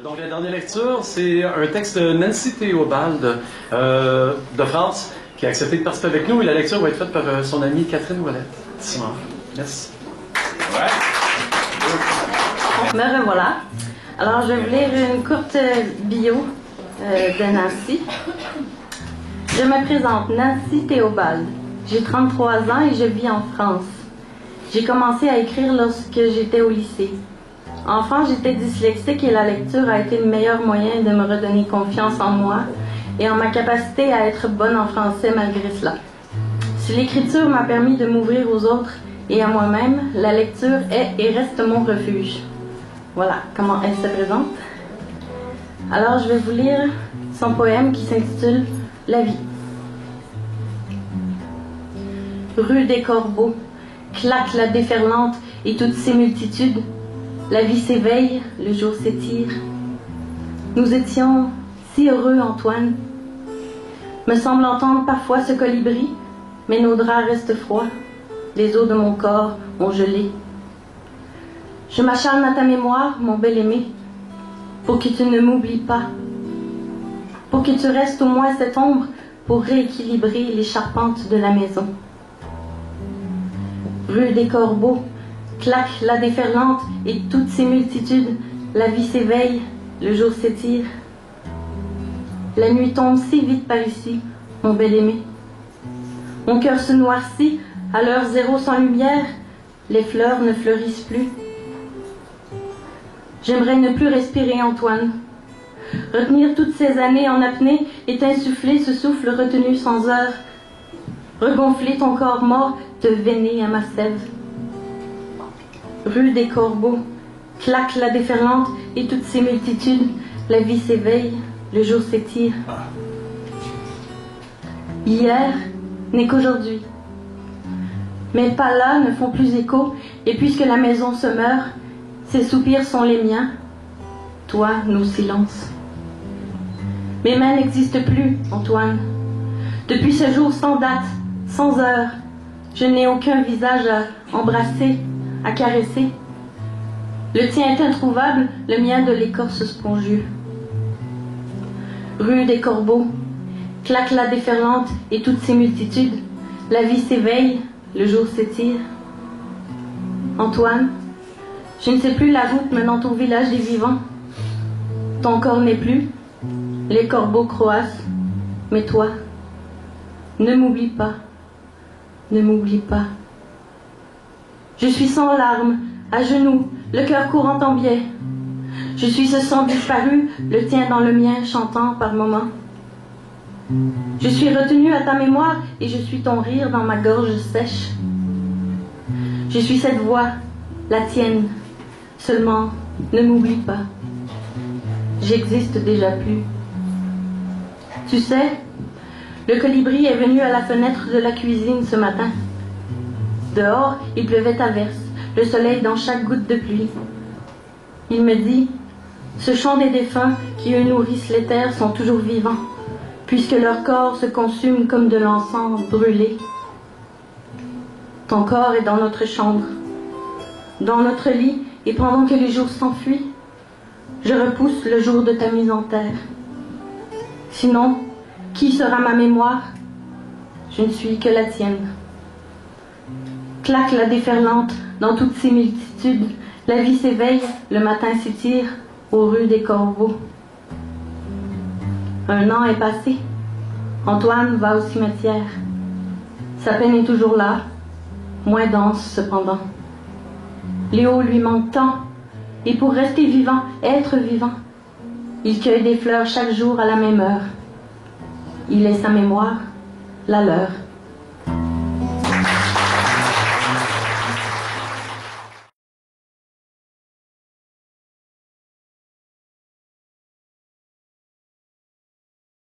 Donc la dernière lecture, c'est un texte de Nancy Théobald de France qui a accepté de participer avec nous et la lecture va être faite par son amie Catherine Ouellette. Simon, merci. Ouais. Me revoilà. Alors je vais vous lire une courte bio de Nancy. Je me présente, Nancy Théobald. J'ai 33 ans et je vis en France. J'ai commencé à écrire lorsque j'étais au lycée. Enfant, j'étais dyslexique et la lecture a été le meilleur moyen de me redonner confiance en moi et en ma capacité à être bonne en français malgré cela. Si l'écriture m'a permis de m'ouvrir aux autres et à moi-même, la lecture est et reste mon refuge. Voilà comment elle se présente. Alors, je vais vous lire son poème qui s'intitule « La vie ». Rue des Corbeaux, claque la déferlante et toutes ses multitudes. La vie s'éveille, le jour s'étire. Nous étions si heureux, Antoine. Me semble entendre parfois ce colibri, mais nos draps restent froids. Les os de mon corps ont gelé. Je m'acharne à ta mémoire, mon bel aimé, pour que tu ne m'oublies pas, pour que tu restes au moins cette ombre pour rééquilibrer les charpentes de la maison. Rue des Corbeaux, claque la déferlante et toutes ses multitudes, la vie s'éveille, le jour s'étire. La nuit tombe si vite par ici, mon bel aimé. Mon cœur se noircit, à l'heure zéro sans lumière, les fleurs ne fleurissent plus. J'aimerais ne plus respirer, Antoine. Retenir toutes ces années en apnée et t'insuffler ce souffle retenu sans heure. Regonfler ton corps mort, te veiner à ma sève. Rue des Corbeaux, claque la déferlante et toutes ses multitudes, la vie s'éveille, le jour s'étire. Hier n'est qu'aujourd'hui. Mes pas là ne font plus écho, et puisque la maison se meurt, ses soupirs sont les miens, toi, nos silences. Mes mains n'existent plus, Antoine. Depuis ce jour sans date, sans heure, je n'ai aucun visage à embrasser, à caresser. Le tien est introuvable, le mien de l'écorce spongieux. Rue des Corbeaux, claque la déferlante et toutes ses multitudes, la vie s'éveille, le jour s'étire. Antoine, je ne sais plus la route menant au village des vivants. Ton corps n'est plus, les corbeaux croassent, mais toi, ne m'oublie pas, ne m'oublie pas. Je suis sans larmes, à genoux, le cœur courant en biais. Je suis ce sang disparu, le tien dans le mien, chantant par moments. Je suis retenu à ta mémoire et je suis ton rire dans ma gorge sèche. Je suis cette voix, la tienne, seulement ne m'oublie pas. J'existe déjà plus. Tu sais, le colibri est venu à la fenêtre de la cuisine ce matin. Dehors, il pleuvait à verse, le soleil dans chaque goutte de pluie. Il me dit, ce chant des défunts qui eux nourrissent les terres sont toujours vivants, puisque leur corps se consume comme de l'encens brûlé. Ton corps est dans notre chambre, dans notre lit, et pendant que les jours s'enfuient, je repousse le jour de ta mise en terre. Sinon, qui sera ma mémoire? Je ne suis que la tienne. Claque la déferlante dans toutes ses multitudes, la vie s'éveille, le matin s'étire aux rues des Corbeaux. Un an est passé. Antoine va au cimetière. Sa peine est toujours là, moins dense cependant. Léo lui manque tant, et pour rester vivant, être vivant, il cueille des fleurs chaque jour à la même heure. Il est sa mémoire, la leur.